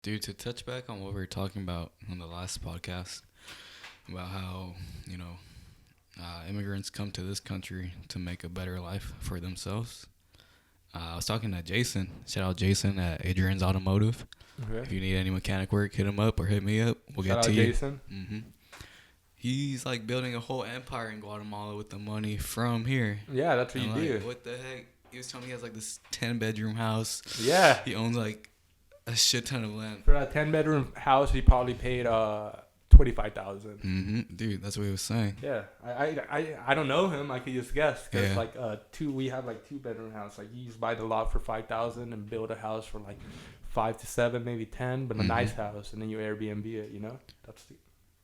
Dude, to touch back on what we were talking about on the last podcast about how, immigrants come to this country to make a better life for themselves. I was talking to Jason. Shout out Jason at Adrian's Automotive. Okay. If you need any mechanic work, hit him up or hit me up. We'll Shout get out to you. Jason. Mm-hmm. He's like building a whole empire in Guatemala with the money from here. Yeah, that's what And you like, do. what the heck? He was telling me he has like this 10-bedroom house. Yeah. He owns like a shit ton of land. For that 10-bedroom house, he probably paid $25,000. Mm-hmm. Dude, that's what he was saying. Yeah, I don't know him. I could just guess because Yeah. we have like 2-bedroom house. Like you just buy the lot for $5,000 and build a house for like 5 to 7, maybe 10, but a nice house, and then you Airbnb it. You know,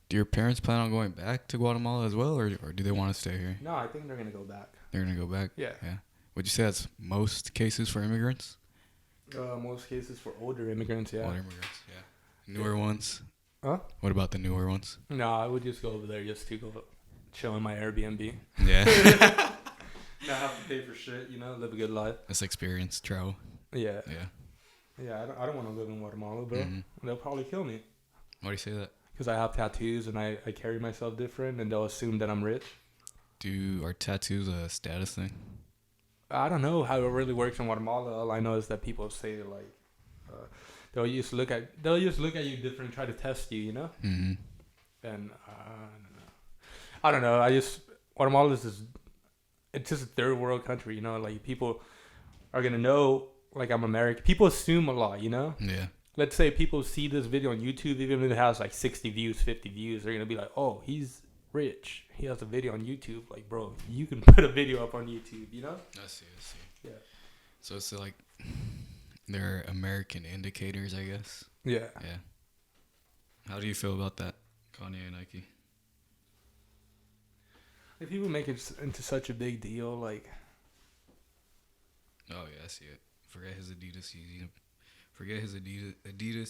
Do your parents plan on going back to Guatemala as well, or do they want to stay here? No, I think they're gonna go back. They're gonna go back. Yeah. Yeah. Would you say that's most cases for immigrants? Most cases for older immigrants. Yeah. Older immigrants. Yeah. Newer ones. Huh? What about the newer ones? No, I would just go over there just to go chill in my Airbnb. Yeah. Not have to pay for shit. You know, live a good life. That's experience, travel. Yeah. Yeah. Yeah. I don't want to live in Guatemala, bro. Mhm. They'll probably kill me. Why do you say that? Because I have tattoos and I carry myself different, and they'll assume that I'm rich. Are tattoos a status thing? I don't know how it really works in Guatemala. All I know is that people say like they'll just look at you different, try to test you, you know. Mm-hmm. And I don't know. Guatemala is it's just a third world country, you know. Like people are gonna know like I'm American. People assume a lot, you know. Yeah. Let's say people see this video on YouTube, even if it has like 60 views, 50 views, they're gonna be like, oh, he's rich. He has a video on YouTube. Like, bro, you can put a video up on YouTube, you know? I see. Yeah. So it's like they're American indicators, I guess. Yeah. Yeah. How do you feel about that, Kanye Nike? If people make it into such a big deal, like... Oh yeah, I see it. Forget his Adidas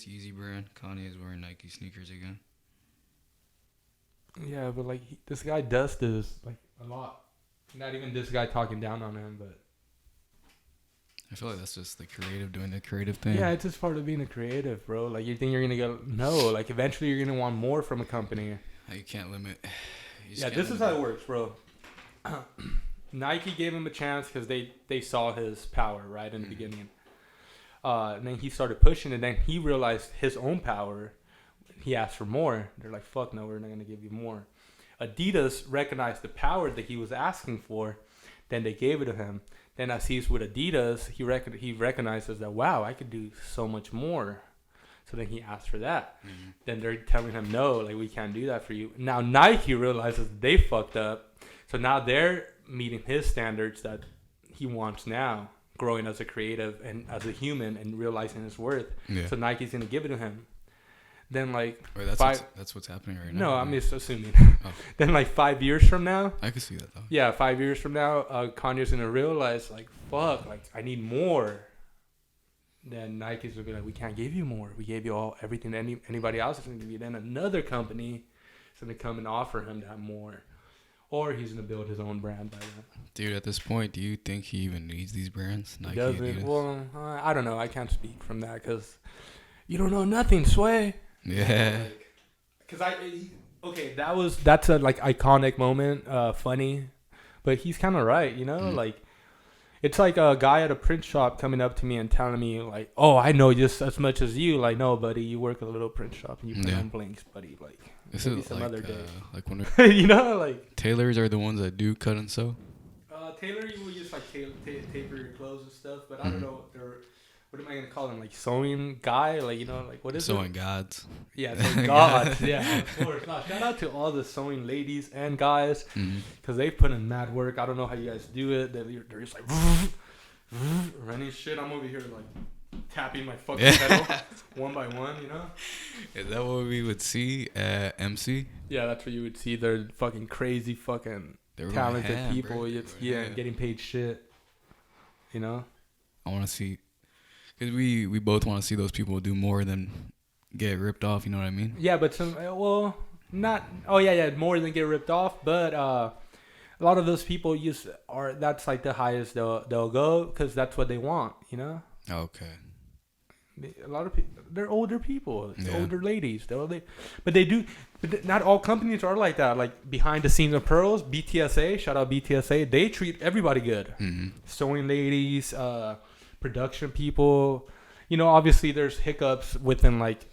Yeezy brand. Kanye is wearing Nike sneakers again. Yeah, but like this guy does this like a lot. Not even this guy talking down on him, but... I feel like that's just the creative doing the creative thing. Yeah, it's just part of being a creative, bro. Like, you think you're going to go... No, like, eventually you're going to want more from a company. You can't limit. Yeah, this is how it works, bro. Nike gave him a chance because they saw his power, right, in the beginning. And then he started pushing, and then he realized his own power. He asked for more. They're like, fuck no, we're not going to give you more. Adidas recognized the power that he was asking for. Then they gave it to him. Then as he's with Adidas, he recognizes that, wow, I could do so much more. So then he asked for that. Mm-hmm. Then they're telling him, no, like, we can't do that for you. Now Nike realizes they fucked up. So now they're meeting his standards that he wants now, growing as a creative and as a human and realizing his worth. Yeah. So Nike's going to give it to him. Then, like, wait, that's what's happening right now. No, I'm just assuming. Oh. Then, like, 5 years from now. I could see that, though. Yeah, 5 years from now, Kanye's going to realize, like, fuck, like, I need more. Then Nike's going to be like, we can't give you more. We gave you everything anybody else is going to give you. Then another company is going to come and offer him to have more. Or he's going to build his own brand by then. Dude, at this point, do you think he even needs these brands? Nike, he doesn't. Adidas? Well, I don't know. I can't speak from that because you don't know nothing, Sway. Yeah. Because that's a like iconic moment, funny, but he's kind of right, you know. Like, it's like a guy at a print shop coming up to me and telling me like, "Oh, I know just as much as you." Like, no, buddy, you work at a little print shop and you print on blinks, buddy. Like, this maybe is some like, other day. like when you know, like tailors are the ones that do cut and sew. Tailor, you will just like taper your clothes and stuff, but I don't know what am I gonna call them? Like sewing guy? Like, you know, like what is sewing it? gods. Yeah, sewing gods. Yeah, of course. No, shout out to all the sewing ladies and guys because they put in mad work. I don't know how you guys do it. They're just like running shit. I'm over here like tapping my fucking pedal one by one. You know? Is that what we would see at MC? Yeah, that's what you would see. They're fucking crazy, fucking talented people. Getting paid shit. You know? I want to see. Because we both want to see those people do more than get ripped off, you know what I mean? Yeah, but more than get ripped off, but a lot of those people that's like the highest they'll go because that's what they want, you know? Okay. A lot of people, they're older people, Yeah. older ladies. But they do. But not all companies are like that. Like behind the scenes of Pearls, BTSA, shout out BTSA. They treat everybody good. Mm-hmm. Sewing ladies, production people. You know, obviously there's hiccups within like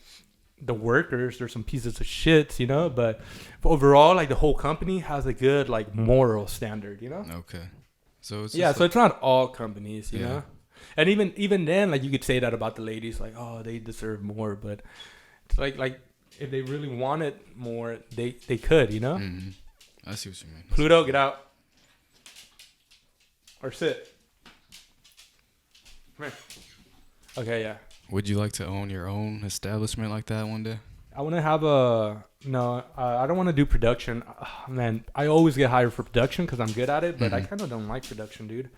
the workers. There's some pieces of shit, you know. But overall, like the whole company has a good like moral standard, you know. Okay. So it's Yeah, just so it's not all companies, you Yeah. know. And even then, like you could say that about the ladies, like, oh, they deserve more, but it's like if they really wanted more, they could, you know. Mm-hmm. I see what you mean. Pluto, get out or sit. Come here. Okay, yeah. Would you like to own your own establishment like that one day? I want to have a no. I don't want to do production. Man, I always get hired for production because I'm good at it, but I kind of don't like production, dude.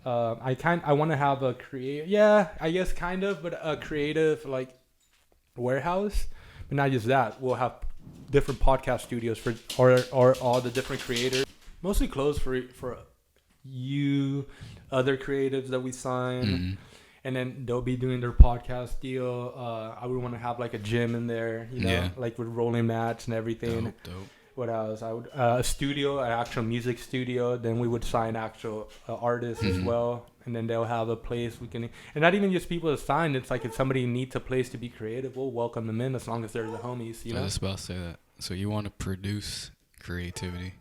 I want to have a I guess kind of, but a creative like warehouse, but not just that. We'll have different podcast studios for or all the different creators, mostly clothes for you, other creatives that we sign, Mm-hmm. and then they'll be doing their podcast deal. I would want to have like a gym in there, you know, Yeah. like with rolling mats and everything. Dope. What else? I would a studio, an actual music studio. Then we would sign actual artists as well, and then they'll have a place we can. And not even just people to sign. It's like if somebody needs a place to be creative, we'll welcome them in as long as they're the homies. You I know? was just about to say that. So you want to produce creativity?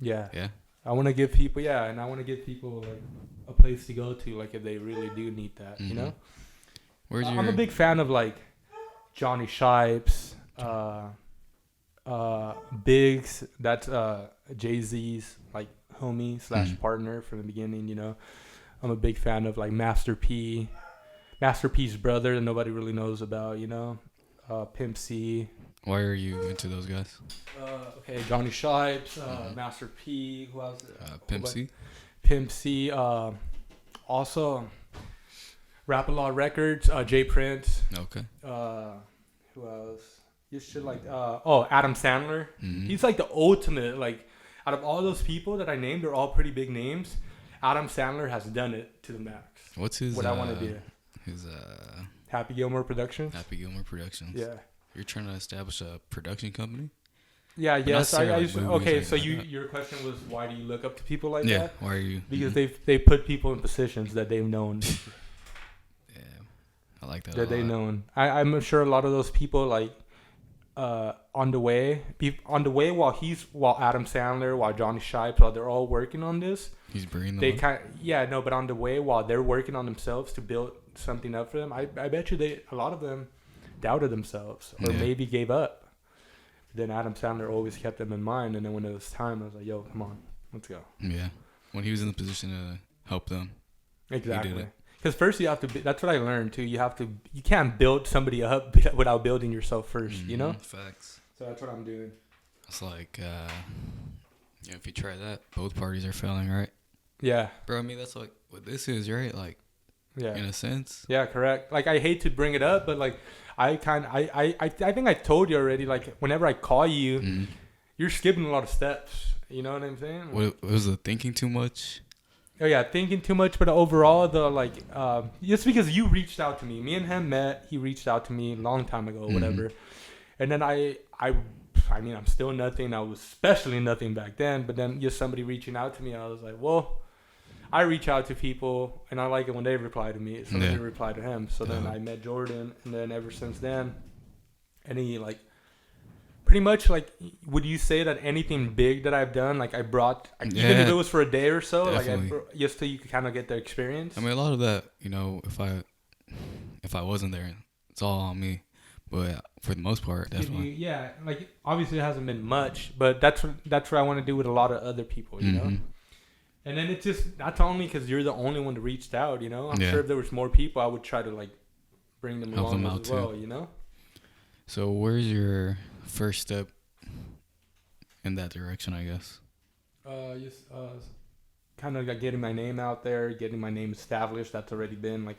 Yeah. Yeah. I want to give people, and I want to give people like a place to go to, like if they really do need that. You know? Where's your? I'm a big fan of like Johnny Shipes. Biggs, that's Jay-Z's like homie / partner from the beginning, you know. I'm a big fan of like Master P's brother that nobody really knows about, you know. Pimp C. Why are you into those guys? Okay, Johnny Shipes, Master P, who else? Pimp C. Pimp C, also Rap A Lot Records, J Prince. Okay. Who else? You should like Adam Sandler. Mm-hmm. He's like the ultimate, like out of all those people that I named, they're all pretty big names. Adam Sandler has done it to the max. What's his? What I want to do. His Happy Gilmore Productions. Happy Gilmore Productions. Yeah. You're trying to establish a production company? Yeah. But yes. not I necessarily used to, movies or okay. anything So like your question was why do you look up to people like Yeah. that? Why are you? Because they put people in positions that they've known. Yeah. I like that. that a they lot. known. I'm sure a lot of those people like on the way while Adam Sandler, while Johnny Shipes, while they're all working on this, He's bringing them. they up. but on the way while they're working on themselves to build something up for them, I bet you a lot of them doubted themselves or maybe gave up. Then Adam Sandler always kept them in mind, and then when it was time, I was like, yo, come on, let's go. Yeah. When he was in the position to help them. Exactly. Because first you have to that's what I learned too. You can't build somebody up without building yourself first, you know? Facts. So that's what I'm doing. It's like, if you try that, both parties are failing, right? Yeah. Bro, I mean, that's like what this is, right? Like, Yeah. in a sense. Yeah, correct. Like I hate to bring it up, but like I think I told you already, like whenever I call you, you're skipping a lot of steps. You know what I'm saying? What was the thinking too much? Oh yeah, thinking too much, but overall just because you reached out to me and him met, he reached out to me a long time ago, whatever. And then I mean, I'm still nothing. I was especially nothing back then, but then just somebody reaching out to me, I was like, well, I reach out to people and I like it when they reply to me. So they reply to him. So then I met Jordan, and then ever since then, any like pretty much like, would you say that anything big that I've done, like I brought, even if it was for a day or so, Definitely. like just so you could kind of get the experience? I mean, a lot of that, if I wasn't there, it's all on me. But for the most part, definitely. Yeah, like obviously it hasn't been much, but that's what I want to do with a lot of other people, you know? And then that's only because you're the only one that reached out, you know? I'm sure if there was more people, I would try to like bring them Help along them out as well, too. you know? So where's your first step in that direction, I guess? Just kind of like getting my name out there, getting my name established. That's already been like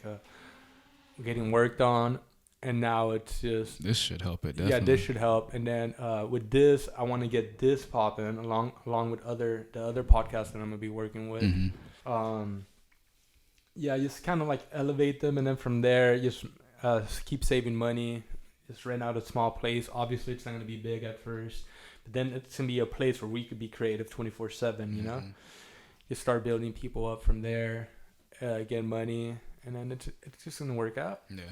getting worked on. And now it's just... This should help it, definitely. Yeah, this should help. And then with this, I want to get this popping along with the other podcasts that I'm going to be working with. Mm-hmm. Yeah, just kind of like elevate them. And then from there, just keep saving money, just rent out a small place. Obviously, it's not going to be big at first, but then it's going to be a place where we could be creative 24/7. You know, you start building people up from there, get money, and then it's just going to work out. Yeah,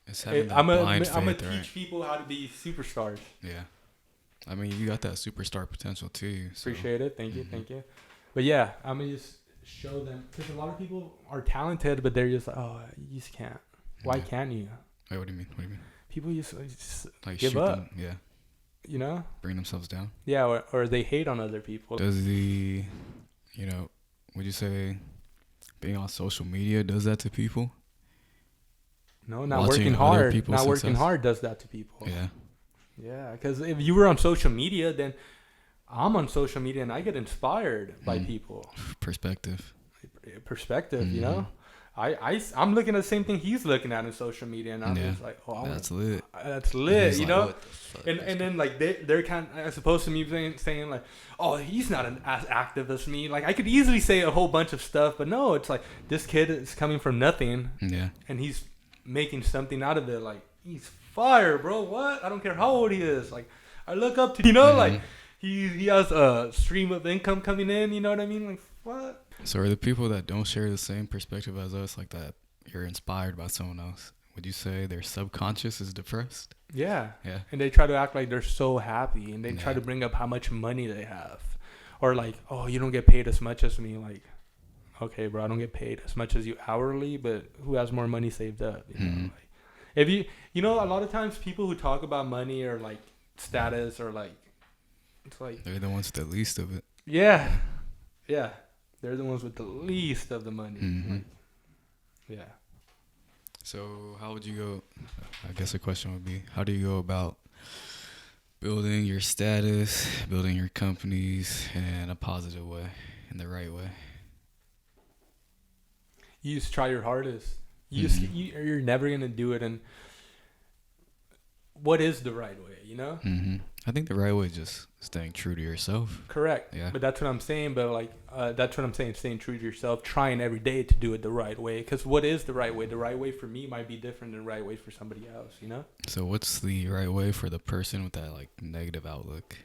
it's having I'm blind gonna faith, teach right? people how to be superstars. Yeah, I mean, you got that superstar potential too. So. Appreciate it. Thank you. But yeah, I'm gonna just show them, because a lot of people are talented, but they're just like, oh, you just can't. Why can't you? Wait, what do you mean? People just Like give up. them, yeah. You know? Bring themselves down. Yeah, or they hate on other people. Does the, would you say being on social media does that to people? No, not Watching working other hard. people's Not working success? hard does that to people. Yeah. Yeah, because if you were on social media, then I'm on social media and I get inspired by people. Perspective. You know? I'm looking at the same thing he's looking at in social media, and I'm just like, oh, that's lit. That's lit, you like, know. And then like they're kind of, as opposed to me saying like, oh, he's not as active as me. Like I could easily say a whole bunch of stuff, but no, it's like this kid is coming from nothing, and he's making something out of it. Like he's fire, bro. What? I don't care how old he is. Like I look up to, like he has a stream of income coming in. You know what I mean? Like what? So are the people that don't share the same perspective as us, like that you're inspired by someone else, would you say their subconscious is depressed? Yeah. Yeah. And they try to act like they're so happy, and they try to bring up how much money they have. Or like, oh, you don't get paid as much as me. Like, okay, bro, I don't get paid as much as you hourly, but who has more money saved up? You know? Like, if you know, a lot of times people who talk about money or like status or like, it's like they're the ones with the least of it. Yeah. Yeah. They're the ones with the least of the money. Like, yeah. So how would you go? I guess the question would be, how do you go about building your status, building your companies in a positive way, in the right way? You just try your hardest. You're never going to do it. And what is the right way, you know? I think the right way is just staying true to yourself. Correct. Yeah. But that's what I'm saying. But like, that's what I'm saying. Staying true to yourself, trying every day to do it the right way. Because what is the right way? The right way for me might be different than the right way for somebody else, you know? So what's the right way for the person with that like negative outlook?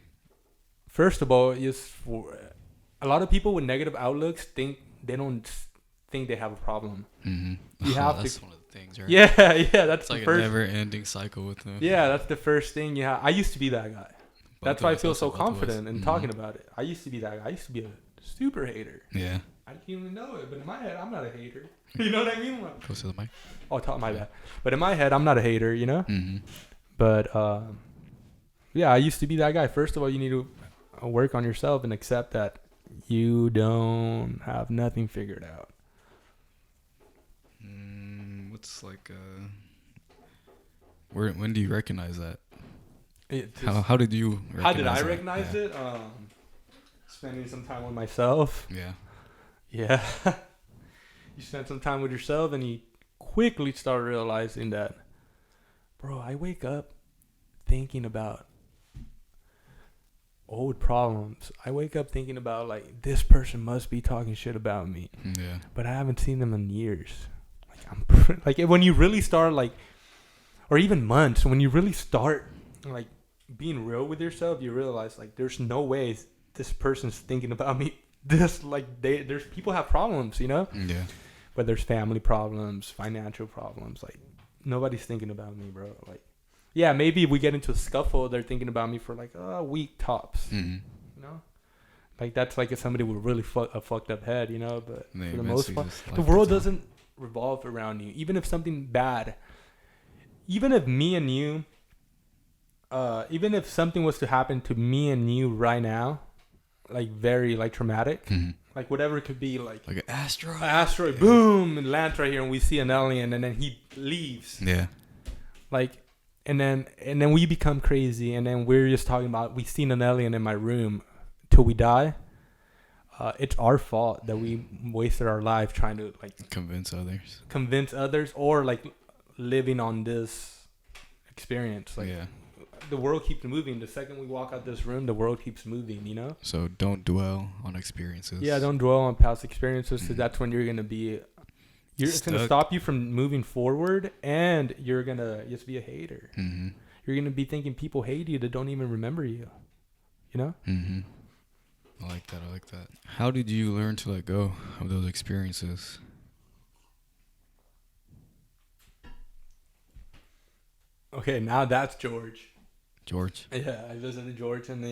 First of all, a lot of people with negative outlooks don't think they have a problem. You have that's one of the things, right? Yeah, that's it's like first, a never-ending cycle with them. Yeah, that's the first thing you have. I used to be that guy. That's why I feel so both confident in talking about it. I used to be that guy. I used to be a super hater. Yeah. I didn't even know it, but in my head, I'm not a hater. You know what I mean? Like, Close to the mic. oh, my bad. But in my head, I'm not a hater, you know? But, yeah, I used to be that guy. First of all, you need to work on yourself and accept that you don't have nothing figured out. What's like, when do you recognize that? How did you recognize How did I that? recognize it? Spending some time with myself. Yeah. You spend some time with yourself and you quickly start realizing that, bro, I wake up thinking about old problems. I wake up thinking about like, this person must be talking shit about me. Yeah. But I haven't seen them in years. Like when you really start like, or even months, when you really start like being real with yourself, you realize like there's no way this person's thinking about me. There's people have problems, you know? Yeah. But there's family problems, financial problems. Like nobody's thinking about me, bro. Like, yeah, maybe if we get into a scuffle, they're thinking about me for like a week tops. You know? Like that's like if somebody with really a fucked up head, you know? But for the most part, the world doesn't revolve around you. Even if something bad, even if me and you, even if something was to happen to me and you right now, like very like traumatic, like whatever it could be, like an asteroid, yeah. Boom, and lands right here, and we see an alien, and then he leaves. Yeah. Like, and then we become crazy, and then we're just talking about we seen an alien in my room till we die. It's our fault that we wasted our life trying to like convince others, or like living on this experience. Like, yeah. The world keeps moving. The second we walk out this room, the world keeps moving, you know? So don't dwell on experiences. Yeah, don't dwell on past experiences, because that's when you're going to be It's gonna stop you from moving forward, and you're gonna just be a hater. Mm-hmm. You're gonna be thinking people hate you that don't even remember you. You know? Mm-hmm. I like that. How did you learn to let go of those experiences? Okay, now that's George. George? Yeah, I visited George, and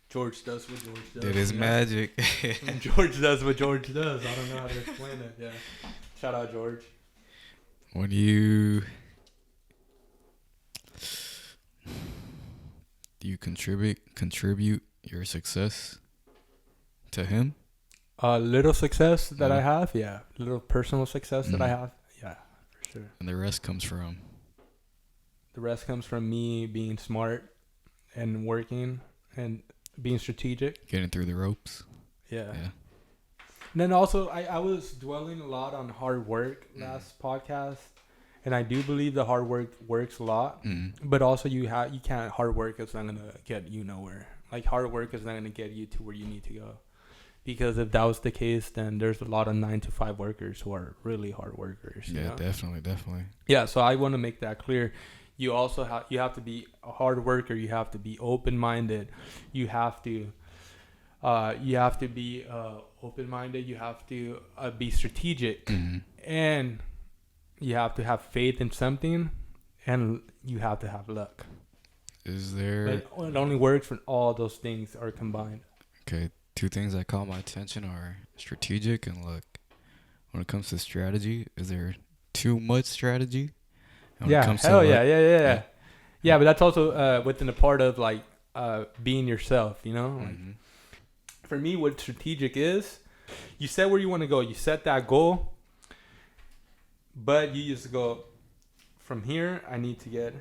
George does what George does. It is magic. George does what George does. I don't know how to explain it. Yeah. Shout out, George. When do you contribute your success to him? Little success that I have, yeah. Little personal success that I have, yeah, for sure. And the rest comes from? The rest comes from me being smart and working and being strategic. Getting through the ropes. Yeah. And then also, I was dwelling a lot on hard work last podcast. And I do believe the hard work works a lot. But also, hard work is not going to get you nowhere. Like, hard work is not going to get you to where you need to go. Because if that was the case, then there's a lot of 9-to-5 workers who are really hard workers. Yeah, you know? Definitely. Yeah, so I want to make that clear. You also have to be a hard worker. You have to be open-minded. You have to be open-minded. You have to be strategic, and you have to have faith in something, and you have to have luck. It only works when all those things are combined. Okay. 2 things that caught my attention are strategic and luck. When it comes to strategy, is there too much strategy? Yeah, hell yeah. Yeah, but that's also within a part of like being yourself, you know? Like, for me, what strategic is, you set where you want to go. You set that goal, but you just go, from here, I need to get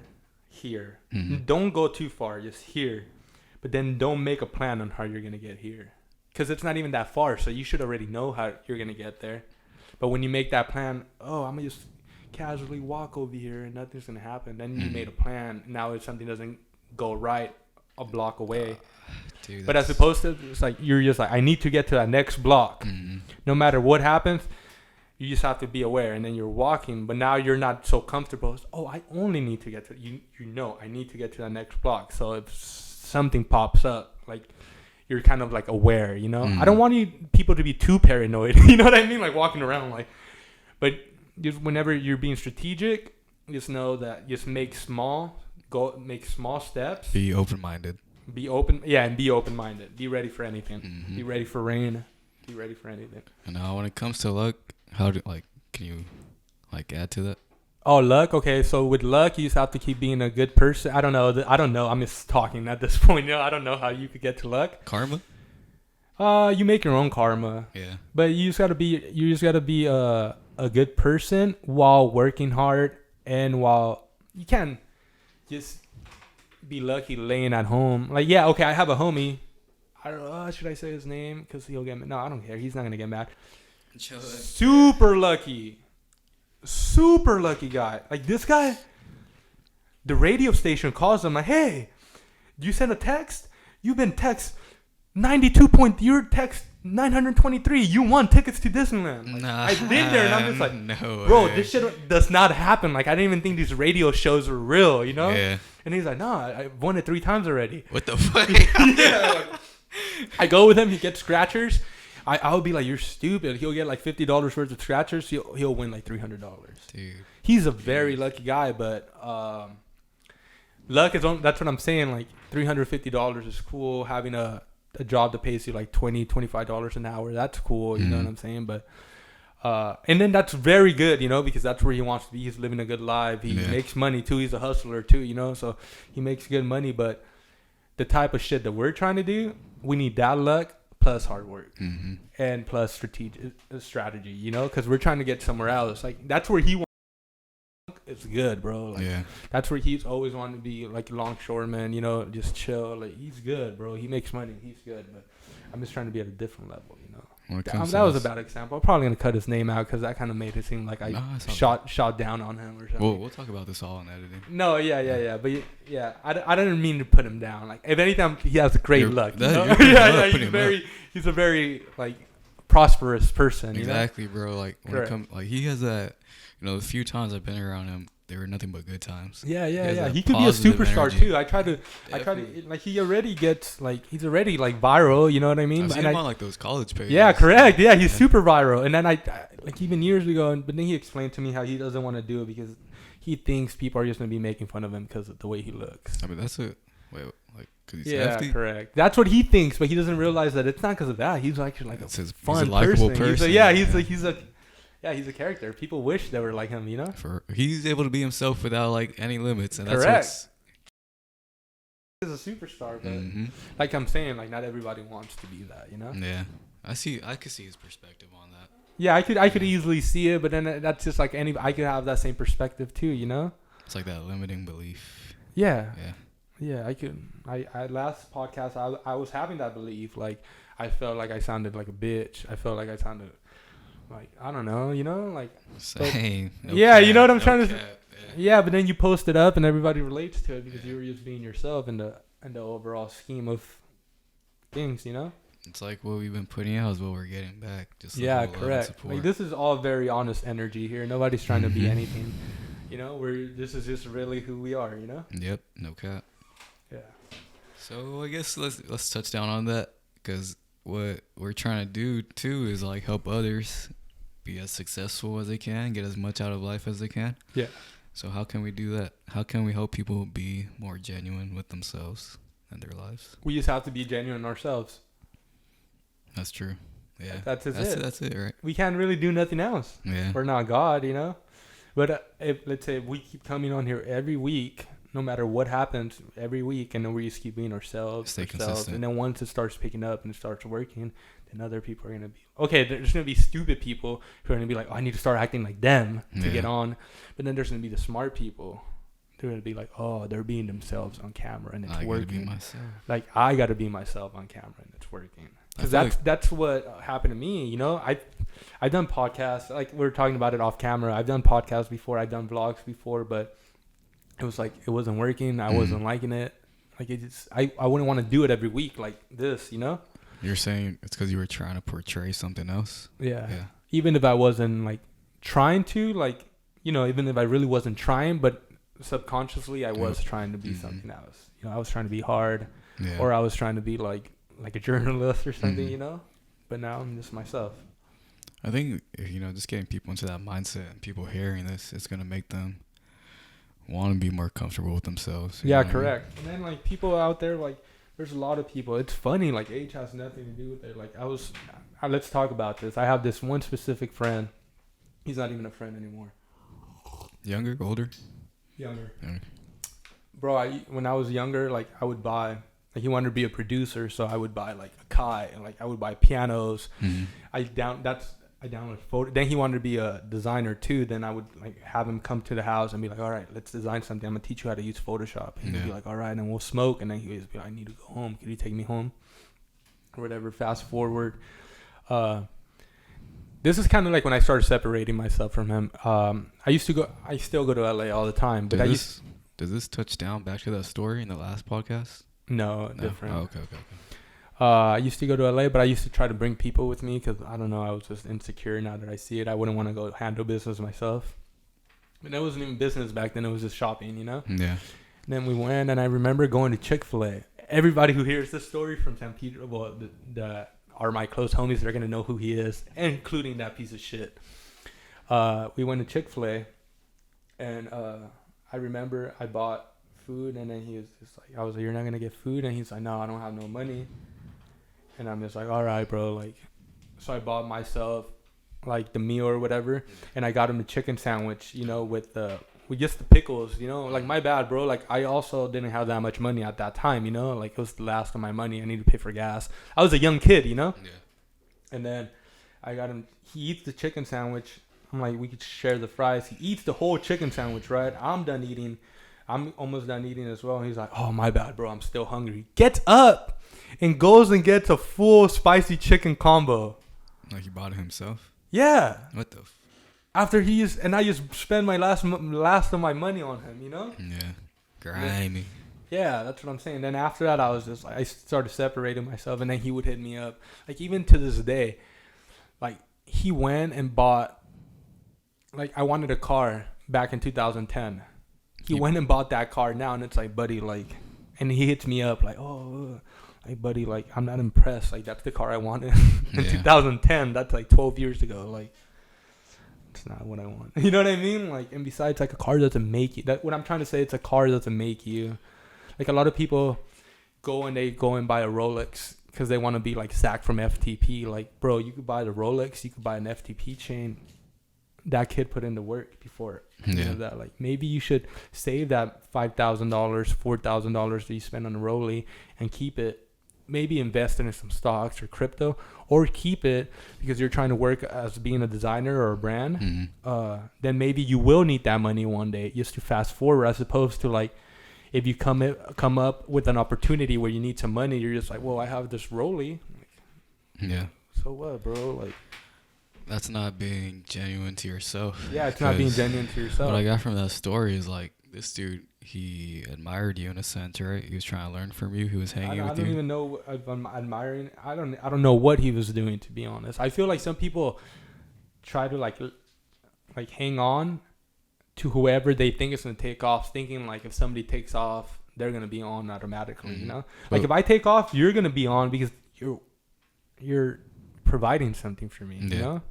here. Don't go too far, just here. But then don't make a plan on how you're going to get here. Because it's not even that far, so you should already know how you're going to get there. But when you make that plan, I'm going to just casually walk over here and nothing's going to happen. Then you made a plan. Now if something doesn't go right, a block away. Dude, but as opposed to, it's like, you're just like, I need to get to that next block. No matter what happens, you just have to be aware. And then you're walking, but now you're not so comfortable. It's, I only need to get to, I need to get to that next block. So if something pops up, like, you're kind of like aware, you know? I don't want people to be too paranoid. You know what I mean? Like walking around but just whenever you're being strategic, just know that just make small steps. Be open-minded. And be open-minded. Be ready for anything. Be ready for rain. Be ready for anything. And now when it comes to luck, can you add to that? Oh, luck. Okay, so with luck, you just have to keep being a good person. I don't know. I'm just talking at this point. You know, I don't know how you could get to luck. Karma. You make your own karma. Yeah. But you just gotta be a good person while working hard, and while you can't just be lucky laying at home. Like, yeah, okay, I have a homie. I don't know. Should I say his name? Because he'll get mad. No, I don't care. He's not gonna get mad. Super lucky guy. Like, this guy, the radio station calls him like, hey, you sent a text? You've been text 92 point, your text 923. You won tickets to Disneyland. Like, I live there and I'm just like, no bro, way. This shit does not happen. Like, I didn't even think these radio shows were real, you know? Yeah. And he's like, nah, I won it 3 times already. What the fuck? Yeah. Like, I go with him. He gets scratchers. I would be like, you're stupid. He'll get like $50 worth of scratchers. He'll win like $300. Dude, he's a very lucky guy, but luck is on. That's what I'm saying. Like, $350 is cool. Having a job that pays you like $25 an hour, that's cool. You know what I'm saying? But and then that's very good, you know, because that's where he wants to be. He's living a good life. He makes money too. He's a hustler too, you know. So he makes good money. But the type of shit that we're trying to do, we need that luck plus hard work and plus strategy, you know, because we're trying to get somewhere else. Like, that's where he wants. It's good, bro. Like, that's where he's always wanted to be, like a longshoreman, you know, just chill. Like, he's good, bro. He makes money. He's good, but I'm just trying to be at a different level, you know. That was a bad example. I'm probably gonna cut his name out because that kind of made it seem like I shot down on him or something. We'll talk about this all in editing. No, yeah, but yeah, I didn't mean to put him down. Like, if anything, he has great luck. You know? He's a very like prosperous person. Exactly, bro. Like when Correct. it comes, like he has that. The few times I've been around him, they were nothing but good times. Yeah. that He could be a positive superstar energy. too. I try to, like he already gets like he's already like viral. You know what I mean? I've seen And him on like those college pages. yeah, correct. Yeah, he's super viral. And then I like even years ago, but then he explained to me how he doesn't want to do it because he thinks people are just gonna be making fun of him because of the way he looks. I mean, that's it. Wait, like, cause he's Yeah, hefty. correct. That's what he thinks, but he doesn't realize that it's not because of that. He's actually like It's a his, fun he's a likable person. person. He's a character. People wish they were like him, you know? He's able to be himself without like any limits, and that's Correct. He's a superstar, but Mm-hmm. like I'm saying, like not everybody wants to be that, you know? Yeah, I could see his perspective on that. Yeah, I could easily see it, but then that's just like I could have that same perspective too, you know? It's like that limiting belief. Yeah. Yeah. Yeah, I could. I last podcast I was having that belief. Like I felt like I sounded like a bitch. I felt like I sounded like I don't know, you know, like Same. No yeah, cap, you know what I'm no trying to. cap, Yeah, but then you post it up and everybody relates to it because you were just being yourself in the overall scheme of things, you know. It's like what we've been putting out is what we're getting back. Just the Yeah, whole love and correct. support. Like this is all very honest energy here. Nobody's trying to be Mhm. anything, you know. This is just really who we are, you know. Yep. No cap. Yeah. So I guess let's touch down on that because what we're trying to do too is like help others be as successful as they can, get as much out of life as they can. Yeah. So how can we do that? How can we help people be more genuine with themselves and their lives? We just have to be genuine ourselves. That's true. Yeah. That's it. That's it, right? We can't really do nothing else. Yeah. We're not God, you know. But if let's say we keep coming on here every week, no matter what happens, every week, and then we just keep being ourselves, Stay consistent. and then once it starts picking up and it starts working, then other people are gonna be okay. There's gonna be stupid people who are gonna be like, oh, I need to start acting like them to Yeah. get on. But then there's gonna be the smart people. They're gonna be like, oh, they're being themselves on camera and it's I gotta working. be myself. Like I gotta be myself on camera and it's working. I Because feel that's what happened to me. You know, I've done podcasts. Like we were talking about it off camera. I've done podcasts before. I've done vlogs before, but it was like it wasn't working. I wasn't liking it. Like it just I wouldn't want to do it every week like this. You know. You're saying it's because you were trying to portray something else? Yeah. Yeah. Even if I wasn't like trying to, like, you know, even if I really wasn't trying, but subconsciously I was trying to be something else. You know, I was trying to be hard, Yeah. or I was trying to be like a journalist or something. You know. But now I'm just myself. I think, just getting people into that mindset and people hearing this, it's going to make them want to be more comfortable with themselves. Yeah, correct. And then, like, people out there, like, there's a lot of people. It's funny, like, age has nothing to do with it. Like, let's talk about this. I have this one specific friend. He's not even a friend anymore. Younger, older? Younger. Younger. Bro, when I was younger, like, I would buy, like, he wanted to be a producer, so I would buy, like, a Kai, and, like, I would buy pianos. Mm-hmm. I downloaded photo. Then he wanted to be a designer too. Then I would like have him come to the house and be like, all right, let's design something. I'm gonna teach you how to use Photoshop. And he'd be like, all right, and we'll smoke. And then he would be like, I need to go home. Could you take me home? Or whatever. Fast forward. This is kind of like when I started separating myself from him. I still go to LA all the time. But does this touch down back to that story in the last podcast? No, different. Oh, okay. I used to go to LA, but I used to try to bring people with me because, I don't know, I was just insecure. Now that I see it, I wouldn't want to go handle business myself. But that wasn't even business back then. It was just shopping, you know? Yeah. And then we went, and I remember going to Chick-fil-A. Everybody who hears this story from San Pedro, well, are my close homies. They're going to know who he is, including that piece of shit. We went to Chick-fil-A, and I remember I bought food, and then he was just like, I was like, you're not going to get food? And he's like, no, I don't have no money. And I'm just like, all right, bro. Like, so I bought myself like the meal or whatever, and I got him a chicken sandwich, you know, with just the pickles, you know. Like, my bad, bro. Like, I also didn't have that much money at that time, you know. Like, it was the last of my money. I needed to pay for gas. I was a young kid, you know. Yeah. And then I got him. He eats the chicken sandwich. I'm like, we could share the fries. He eats the whole chicken sandwich, right? I'm done eating. I'm almost done eating as well. And he's like, oh, my bad, bro. I'm still hungry. Gets up and goes and gets a full spicy chicken combo. Like, he bought it himself? Yeah. What the After and I just spend my last of my money on him, you know? Yeah. Grimy. Yeah, that's what I'm saying. Then after that, I was just like, I started separating myself, and then he would hit me up. Like, even to this day, like he went and bought, like I wanted a car back in 2010. He went and bought that car now, and it's like, buddy, like, and he hits me up like, oh, like, buddy, like, I'm not impressed. Like, that's the car I wanted in 2010. That's like 12 years ago. Like, it's not what I want. You know what I mean? Like, and besides, like, a car doesn't make you. That what I'm trying to say. It's a car doesn't make you. Like, a lot of people go and buy a Rolex because they want to be like Zach from FTP. Like, bro, you could buy the Rolex, you could buy an FTP chain. That kid put in the work before. You know that. Like, maybe you should save that $5,000, $4,000 that you spend on a Rollie and keep it. Maybe invest in some stocks or crypto, or keep it because you're trying to work as being a designer or a brand. Then maybe you will need that money one day, just to fast forward, as opposed to like, if you come up with an opportunity where you need some money, you're just like, well, I have this Rollie. Like, so what, bro? Like, that's not being genuine to yourself. Yeah, it's not being genuine to yourself. What I got from that story is like, this dude, he admired you in a sense, right? He was trying to learn from you. He was hanging with you. I don't even know if I'm admiring. I don't know what he was doing, to be honest. I feel like some people try to like hang on to whoever they think is gonna take off, thinking like if somebody takes off, they're gonna be on automatically. You know, like if I take off, you're gonna be on because you're providing something for me. You know,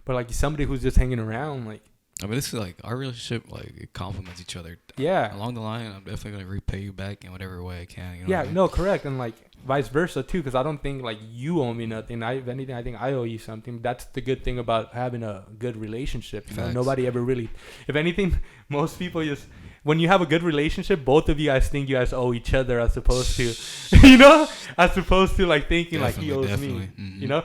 but like somebody who's just hanging around, like. I mean, this is like our relationship, like it complements each other. Yeah. Along the line, I'm definitely gonna repay you back in whatever way I can. You know yeah. I mean? No, correct, and like vice versa too, because I don't think like you owe me nothing. If anything, I think I owe you something. That's the good thing about having a good relationship. You know, nobody ever really. If anything, most people just. When you have a good relationship, both of you guys think you guys owe each other, as opposed to, you know, as opposed to like thinking definitely, like he owes me. You know.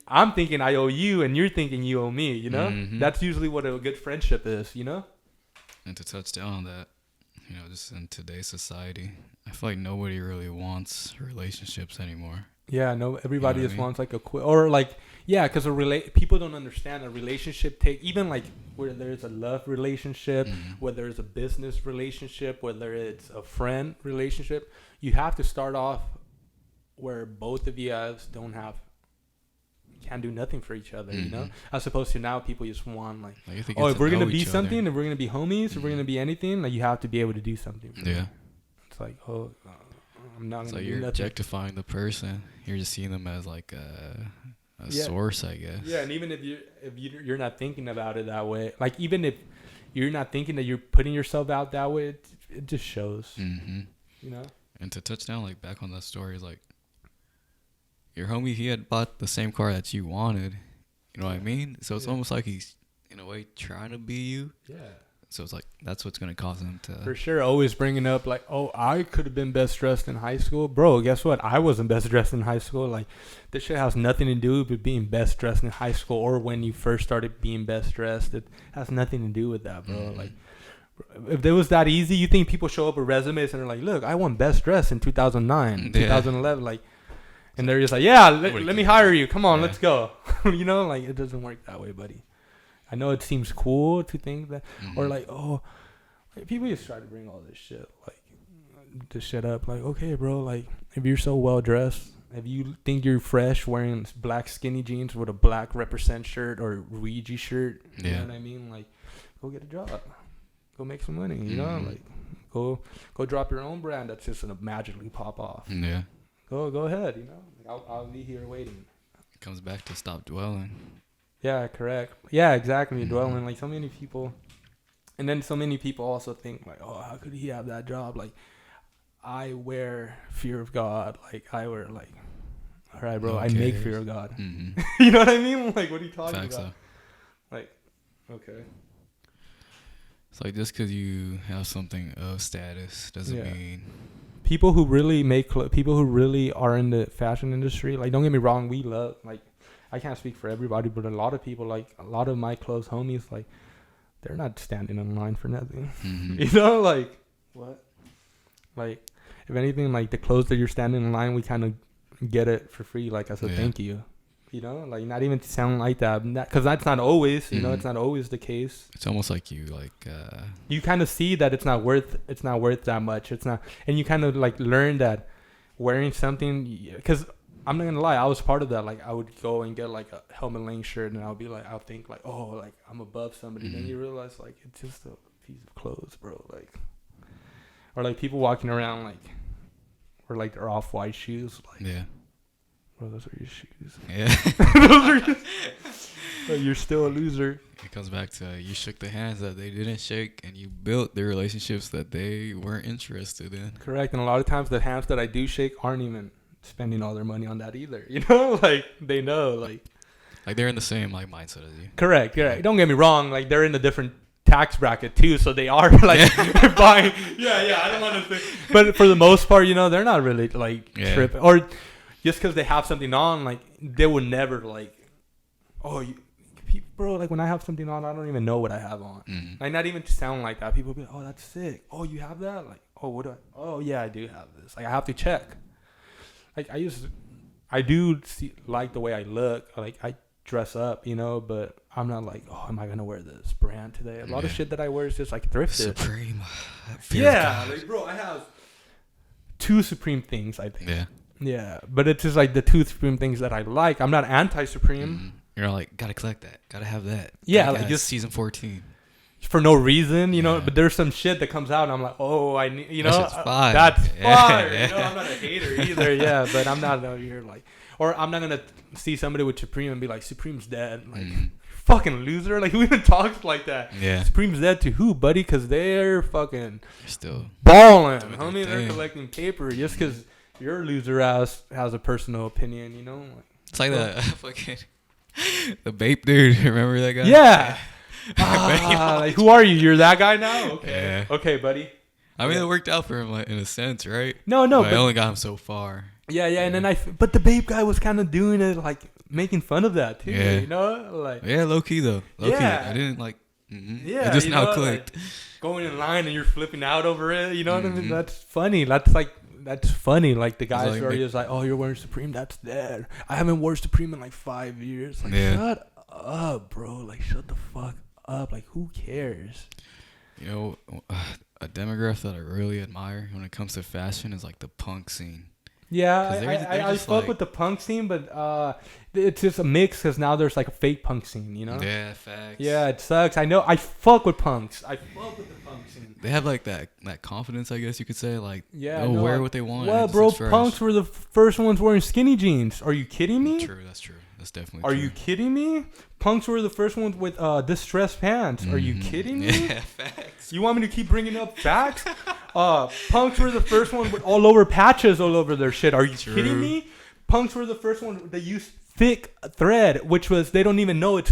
I'm thinking I owe you, and you're thinking you owe me, you know? That's usually what a good friendship is, you know? And to touch down on that, you know, just in today's society, I feel like nobody really wants relationships anymore. Yeah, no, everybody just wants like or like, yeah, because people don't understand a relationship even like where there's a love relationship, whether it's a business relationship, whether it's a friend relationship, you have to start off where both of you guys can't do nothing for each other, you know, as opposed to now people just want like oh, if we're gonna be something, if we're gonna be homies, if we're gonna be anything, like you have to be able to do something for me. It's like, oh, I'm not gonna do you're nothing. Objectifying the person, you're just seeing them as like a source, I guess. Yeah, and even if you're not thinking about it that way, like even if you're not thinking that you're putting yourself out that way, it just shows. You know. And to touch down like back on that story is like, your homie, he had bought the same car that you wanted. You know what I mean? So it's almost like he's, in a way, trying to be you. Yeah. So it's like, that's what's going to cause him to... For sure, always bringing up, like, oh, I could have been best dressed in high school. Bro, guess what? I wasn't best dressed in high school. Like, this shit has nothing to do with being best dressed in high school or when you first started being best dressed. It has nothing to do with that, bro. Like, if it was that easy, you think people show up with resumes and they're like, look, I won best dressed in 2009, 2011. Like... And they're just like, yeah, let me hire you. Come on, let's go. You know, like, it doesn't work that way, buddy. I know it seems cool to think that. Or like, oh, like, people just try to bring all this shit, like, this shit up. Like, okay, bro, like, if you're so well-dressed, if you think you're fresh wearing black skinny jeans with a black Represent shirt or Ouija shirt, you know what I mean? Like, go get a job. Go make some money, you know? Like, go drop your own brand that's just going to magically pop off. Yeah. Go ahead, you know. I'll be here waiting. It comes back to stop dwelling. Yeah, correct. Yeah, exactly. Dwelling, like so many people, and then so many people also think like, oh, how could he have that job? Like, I wear fear of God. Like, I wear like, all right, bro, I make fear of God. You know what I mean? Like, what are you talking about? So. Like, okay. It's like just because you have something of status doesn't mean. People who really people who really are in the fashion industry, like, don't get me wrong, we love, like, I can't speak for everybody, but a lot of people, like, a lot of my close homies, like, they're not standing in line for nothing. You know, like, what? Like, if anything, like, the clothes that you're standing in line, we kind of get it for free, like, as a thank you. You know, like, not even to sound like that, because that's not always, you know, it's not always the case. It's almost like you, like, you kind of see that it's not worth that much. It's not, and you kind of, like, learn that wearing something, because I'm not gonna lie, I was part of that. Like I would go and get like a Helmet Lang shirt, and I'll be like, I'll think like, oh, like I'm above somebody. Then you realize like it's just a piece of clothes, bro. Like, or like people walking around like, or like their off-white shoes. Like, Yeah. bro, those are your shoes. Yeah. Those are like, you're still a loser. It comes back to you shook the hands that they didn't shake, and you built the relationships that they weren't interested in. Correct, and a lot of times the hands that I do shake aren't even spending all their money on that either. You know, like they know, like they're in the same like mindset as you. Correct. Don't get me wrong, like they're in a different tax bracket too, so they are like buying. Yeah. I don't want to say, but for the most part, you know, they're not really like tripping, or just because they have something on, like they would never like, oh, bro, like when I have something on, I don't even know what I have on. Mm-hmm. Like not even sound like that. People be like, oh, that's sick. Oh, you have that? Like, oh, what do I? Oh, yeah, I do have this. Like I have to check. Like I do like the way I look. Like I dress up, you know, but I'm not like, oh, am I gonna wear this brand today? A lot of shit that I wear is just like thrifted. Supreme. Yeah, like bro, I have 2 Supreme things, I think. Yeah, but it's just like the 2 Supreme things that I like. I'm not anti-Supreme. Mm-hmm. You're like, gotta collect that, gotta have that. Yeah, like just season 14 for no reason, you know. But there's some shit that comes out, and I'm like, oh, I need, you know, that's fire. That's fire. You know, I'm not a hater either. Yeah, but I'm not out here like, or I'm not gonna see somebody with Supreme and be like, Supreme's dead. Like, fucking loser. Like, who even talks like that? Yeah. Supreme's dead to who, buddy? Because they're fucking still balling. Homie, they're collecting paper just because your loser ass has a personal opinion. You know, like, it's like the fucking the Bape dude. Remember that guy? Yeah. Like, who are you? You're that guy now? Okay. Yeah. Okay, buddy. I mean, it worked out for him, like, in a sense, right? No, but I only got him so far. Yeah, and then but the Bape guy was kind of doing it, like making fun of that too. You know, like low key though. Low key. I didn't like. Yeah, it just now clicked. Like, going in line and you're flipping out over it. You know what I mean? That's funny. That's funny. Like the guys who are just like, oh, you're wearing Supreme. That's dead. I haven't worn Supreme in like 5 years. Like, shut up, bro. Like, shut the fuck up. Like, who cares? You know, a demographic that I really admire when it comes to fashion is like the punk scene. Yeah, I fuck with the punk scene, but it's just a mix because now there's like a fake punk scene, you know? Yeah, facts. Yeah, it sucks. I know. I fuck with punks. I fuck with the punk scene. They have like that confidence, I guess you could say. Like, they'll wear what they want. Well, bro, punks were the first ones wearing skinny jeans. Are you kidding me? True, that's true. That's definitely true. Are you kidding me? Punks were the first ones with distressed pants. Are you kidding me? Yeah, facts. You want me to keep bringing up facts? Punks were the first one with all over patches all over their shit. Are you kidding me? Punks were the first one that used thick thread, which was they don't even know it's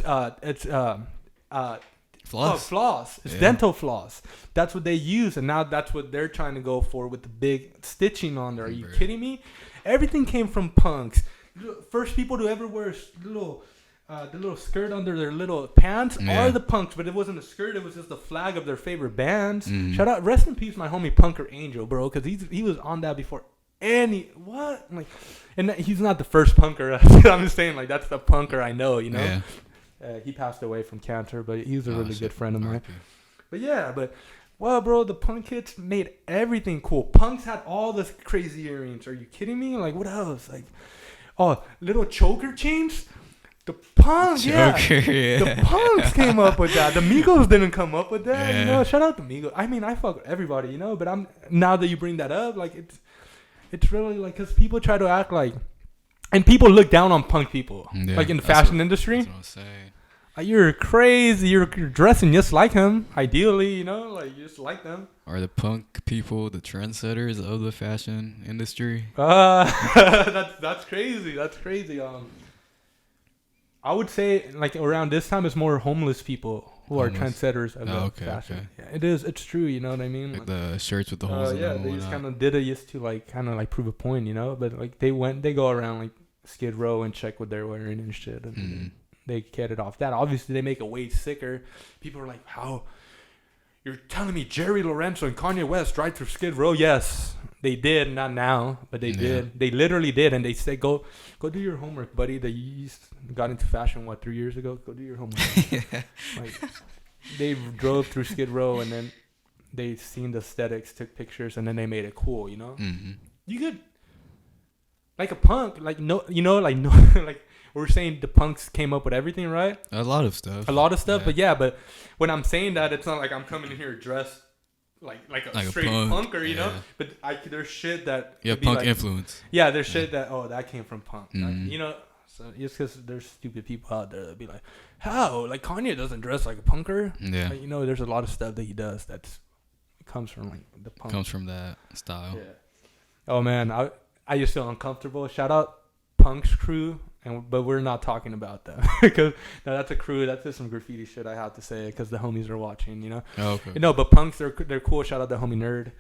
floss. It's dental floss. That's what they use, and now that's what they're trying to go for with the big stitching on there. Are you kidding me? Everything came from punks. First people to ever wear the little skirt under their little pants are the punks, but it wasn't a skirt, it was just the flag of their favorite bands. Shout out, rest in peace, my homie Punker Angel, bro, because he was on that before and he's not the first punker. I'm just saying, like, that's the punker I know, you know. He passed away from cancer, but he was a really good friend of mine. But well, bro, the punk kids made everything cool. Punks had all the crazy earrings. Are you kidding me? Like, what else? Like, oh, little choker chains. The punks, the punks came up with that. The Migos didn't come up with that. You know, shout out to Migos. I mean, I fuck with everybody, you know. But now that you bring that up, like it's really like because people try to act like, and people look down on punk people, like in the fashion industry. That's what I'm saying. Like, you're crazy. You're dressing just like him. Ideally, you know, like you just like them. Are the punk people the trendsetters of the fashion industry? That's crazy. That's crazy. I would say like around this time it's more homeless people who are trendsetters of fashion. Okay. Yeah, it is. It's true. You know what I mean? Like the shirts with the holes in them. They just kind of did it just to like kind of like prove a point, you know. But like they go around like Skid Row and check what they're wearing and shit, and they get it off that. Obviously, they make it way sicker. People are like, "How? You're telling me Jerry Lorenzo and Kanye West ride through Skid Row?" Yes, they did. Not now, but they did. They literally did, and they say, "Go do your homework, buddy." They got into fashion 3 years ago. Go do your homework. Like, they drove through Skid Row, and then they seen the aesthetics, took pictures, and then they made it cool. You know, you could. like a punk, like no, like no, like we're saying the punks came up with everything, right? A lot of stuff. But when I'm saying that, it's not like I'm coming in here dressed like a straight punker, you know. But there's shit that punk influence. Yeah, there's shit that that came from punk, you know. So just because there's stupid people out there that be like, how like Kanye doesn't dress like a punker. Yeah, like, there's a lot of stuff that he does that's comes from like the punk. Comes from that style. Yeah. Oh man, I just feel uncomfortable. Shout out Punk's crew, but we're not talking about them because that's a crew. That's just some graffiti shit I have to say because the homies are watching. You know. Oh, okay. No, but punks they're cool. Shout out the homie Nerd.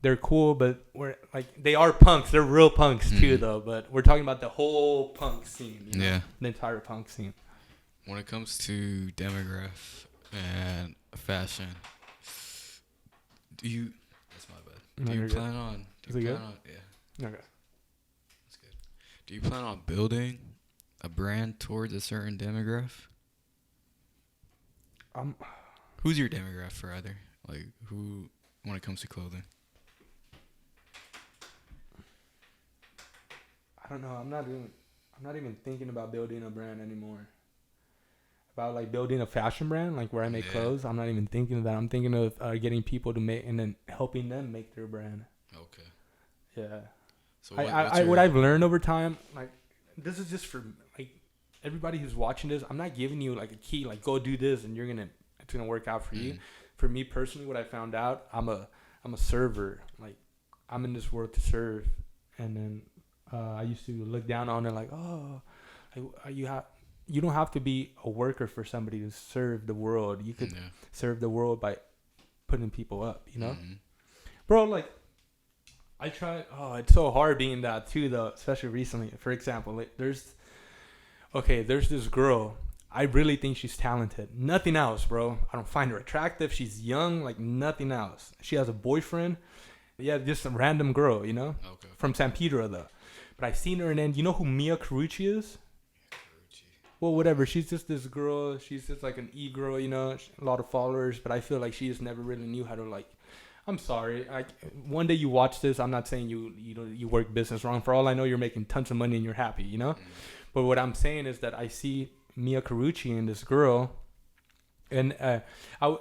They're cool, but we're like they are punks. They're real punks too, though. But we're talking about the whole punk scene. You know? Yeah. The entire punk scene. When it comes to demograph and fashion, that's my bad. Do you plan on? Yeah. Okay. That's good. Do you plan on building a brand towards a certain demographic? Who's your demographic rather? Like who when it comes to clothing? I don't know. I'm not even thinking about building a brand anymore. About like building a fashion brand, like where I make clothes. I'm not even thinking of that. I'm thinking of getting people to make and then helping them make their brand. Okay. Yeah. So what I've learned over time, like this is just for like everybody who's watching this. I'm not giving you like a key, like go do this and it's gonna work out for you. For me personally, what I found out, I'm a server. Like I'm in this world to serve, and then I used to look down on it like, oh, like, you don't have to be a worker for somebody to serve the world. You could serve the world by putting people up, you know, bro. Like I try. Oh, it's so hard being that too, though, especially recently. For example, like, there's this girl. I really think she's talented. Nothing else, bro. I don't find her attractive. She's young, like nothing else. She has a boyfriend. Yeah, just some random girl, you know? Okay. From San Pedro, though. But I've seen her, and then, you know who Mia Carucci is? Well, whatever. She's just this girl. She's just like an e-girl, you know? A lot of followers. But I feel like she just never really knew how to, like... I'm sorry. One day you watch this, I'm not saying you work business wrong. For all I know, you're making tons of money and you're happy, you know? But what I'm saying is that I see... Mia Carucci and this girl, and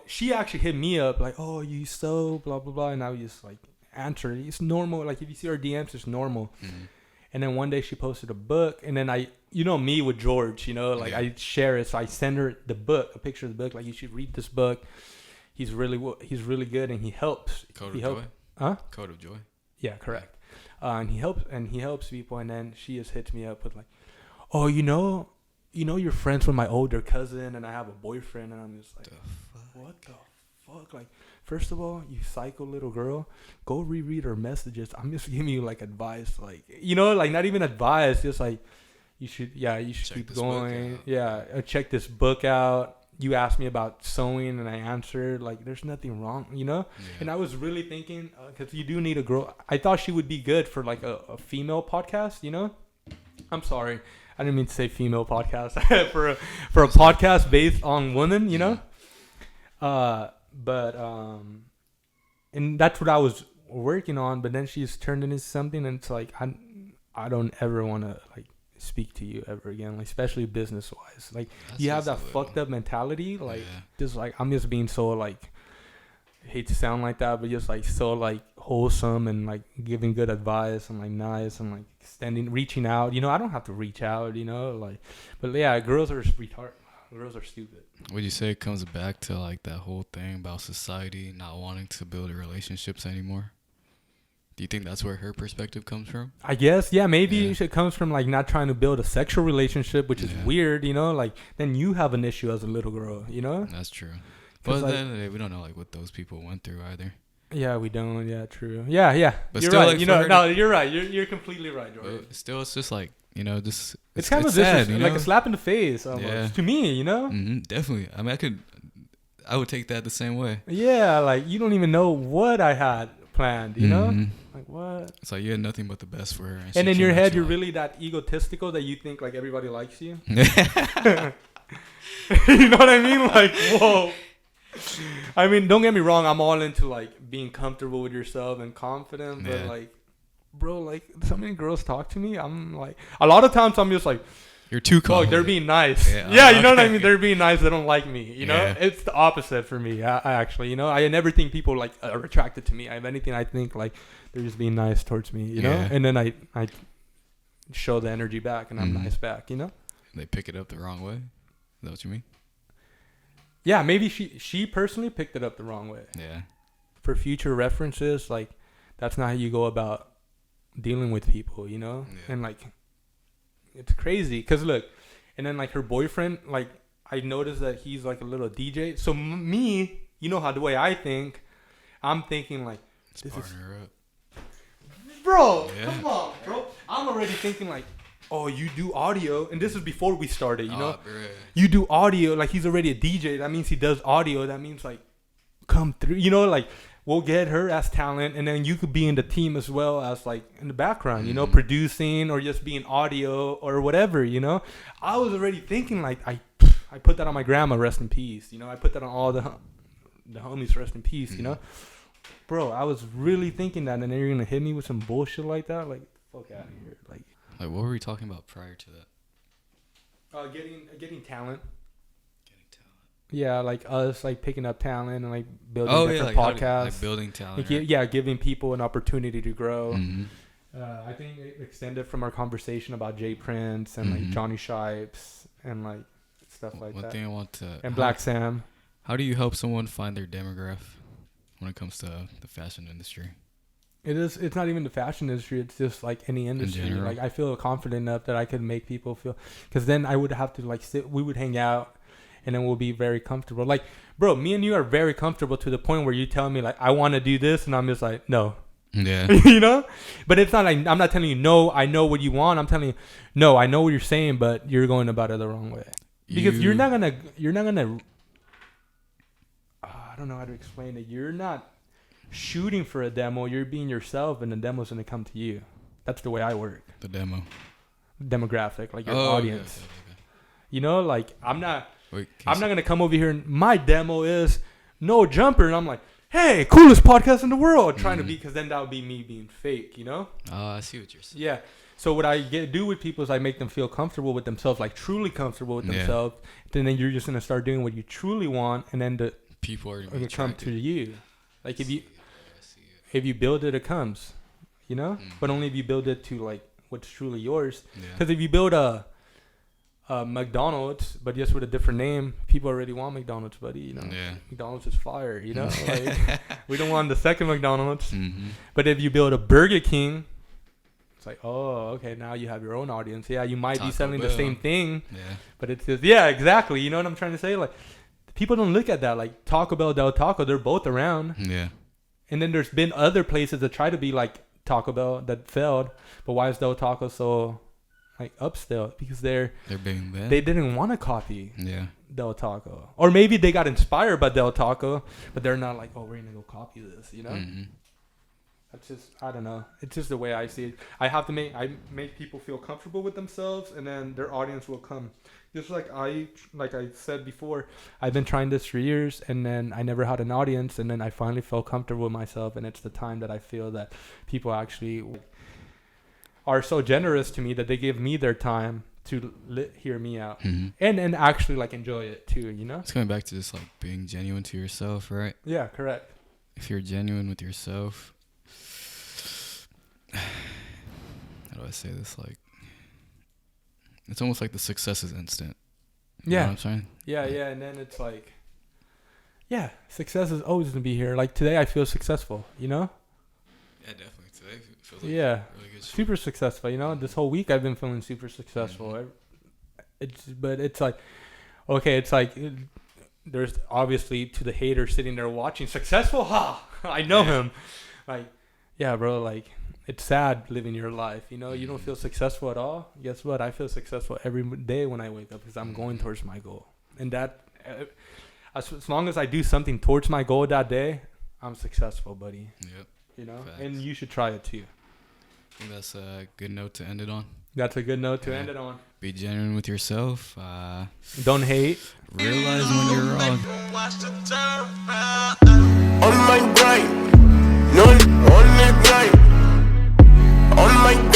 she actually hit me up like, oh, you so blah blah blah, and I was just like answer. It's normal. Like if you see her DMs, it's normal. And then one day she posted a book, and then me with George, you know, like I share it, so I send her the book, a picture of the book, like you should read this book. He's really good, and he helps. Code of Joy. Huh? Code of Joy. Yeah, correct. And he helps people, and then she just hits me up with like, oh, you know, you're friends with my older cousin, and I have a boyfriend, and I'm just like, what the fuck? Like, first of all, you psycho little girl, go reread her messages. I'm just giving you like advice, like, you know, like not even advice, just like you should keep going. Check this book out. You asked me about sewing, and I answered. Like, there's nothing wrong, you know. And I was really thinking, because you do need a girl. I thought she would be good for like a female podcast, you know. I'm sorry. I didn't mean to say female podcast for a podcast based on women, you know. And that's what I was working on. But then she's turned into something, and it's like I don't ever want to like speak to you ever again, like especially business wise. Like that's you have that fucked up mentality, like just like I'm just being so like. Hate to sound like that, but just like so like wholesome and like giving good advice and like nice and like reaching out. You know, I don't have to reach out, you know, like, but yeah, girls are retarded. Girls are stupid. Would you say it comes back to like that whole thing about society not wanting to build relationships anymore? Do you think that's where her perspective comes from? I guess, yeah, maybe it comes from like not trying to build a sexual relationship, which is weird, you know, like then you have an issue as a little girl, you know? That's true. But at the end of the day, we don't know like what those people went through either. Yeah, we don't. Yeah, true. Yeah. But you're still, right. like, you know, no, you're right. You're completely right, Jordan. But still, it's just like, you know, just it's kind of sad, you know? Like a slap in the face almost to me, you know. Definitely. I mean, I would take that the same way. Yeah, like you don't even know what I had planned, you know. Like what? It's like you had nothing but the best for her. And in your head, you're really that egotistical that you think like everybody likes you. You know what I mean? Like, whoa. I mean, don't get me wrong. I'm all into like being comfortable with yourself and confident, but like, bro, like so many girls talk to me. I'm like, a lot of times I'm just like, you're too oh, confident. they're being nice. Yeah, You know what I okay. mean? They're being nice. They don't like me. You know, Yeah. it's the opposite for me. I actually, you know, I never think people like are attracted to me. If anything, I think like they're just being nice towards me. You know, Yeah. and then I show the energy back, and I'm Mhm. nice back. You know. They pick it up the wrong way. Is that what you mean? Yeah, maybe she personally picked it up the wrong way. Yeah. For future references, like that's not how you go about dealing with people, you know. Yeah. And like it's crazy because look, and then like her boyfriend, like I noticed that he's like a little DJ. So me, you know how the way I think, I'm thinking like Let's partner her up. bro, Yeah. come on, bro. I'm already thinking like, oh, you do audio, and this is before we started, you know. Bruh. You do audio, like he's already a DJ. That means he does audio. That means like come through, you know, like we'll get her as talent, and then you could be in the team as well as like in the background, you know, producing or just being audio or whatever, you know. I was already thinking like I put that on my grandma, rest in peace, you know. I put that on all the homies, rest in peace, you know. Bro, I was really thinking that, and then you're gonna hit me with some bullshit like that, like fuck out of here, like What were we talking about prior to that? getting talent. Getting talent. Yeah, like us, like picking up talent and like building different like podcasts. like building talent. Like, Right? yeah, giving people an opportunity to grow. Mm-hmm. I think it extended from our conversation about Jay Prince and like Johnny Shipes and like stuff like One that. thing I want to And Black Sam. How do you help someone find their demographic when it comes to the fashion industry? It's not even the fashion industry. It's just like any industry. general. Like I feel confident enough that I could make people feel, because then I would have to like we would hang out and then we'll be very comfortable. Like, bro, me and you are very comfortable to the point where you tell me like, I want to do this. And I'm just like, no. Yeah. You know, but it's not like I'm not telling you no. I know what you want. I'm telling you no. I know what you're saying, but you're going about it the wrong way because you're not gonna. I don't know how to explain it. You're not shooting for a demo. You're being yourself, and the demo's gonna come to you. That's the way I work. The demo. Demographic, like your audience. Okay. You know, like I'm not Wait, not gonna come over here and my demo is no jumper, and I'm like, hey, coolest podcast in the world, trying to be, because then that would be me being fake, you know? Oh, I see what you're saying. Yeah. So what I do with people is I make them feel comfortable with themselves, like truly comfortable with themselves. Then you're just gonna start doing what you truly want, and then the People are gonna come to you. Like if you build it, it comes, you know. But only if you build it to like what's truly yours. Because if you build a McDonald's, but just with a different name, people already want McDonald's, buddy. You know, McDonald's is fire. You know, like, we don't want the second McDonald's. But if you build a Burger King, it's like, oh, okay, now you have your own audience. Yeah, you might be selling the same thing, but it's just exactly. You know what I'm trying to say? Like, people don't look at that. Like Taco Bell, Del Taco, they're both around. Yeah. And then there's been other places that try to be like Taco Bell that failed, but why is Del Taco so like up still? Because they're being bad. They didn't want to copy Del Taco, or maybe they got inspired by Del Taco, but they're not like, oh, we're gonna go copy this, you know. That's just, I don't know, it's just the way I see it. I have to make people feel comfortable with themselves, and then their audience will come. Just like I said before, I've been trying this for years, and then I never had an audience, and then I finally felt comfortable with myself, and it's the time that I feel that people actually are so generous to me that they give me their time to hear me out, and actually like enjoy it too, you know. It's going back to just like being genuine to yourself, right? Yeah, correct. If you're genuine with yourself, how do I say this? Like, it's almost like the success is instant. You know what I'm saying? Yeah, and then it's like, success is always gonna be here. Like today, I feel successful. You know? Yeah, definitely. Today feels like really good. Super successful. You know, this whole week I've been feeling super successful. It's like, okay, it's like there's obviously to the hater sitting there watching successful. I know him. Like, yeah, bro. Like, it's sad living your life. You know, you don't feel successful at all. Guess what? I feel successful every day when I wake up because I'm going towards my goal. And that, as long as I do something towards my goal that day, I'm successful, buddy. Yep. You know, and you should try it too. I think that's a good note to end it on. That's a good note to end it on. Be genuine with yourself. Don't hate. Realize when you're wrong. On my grind, no on the grind. On my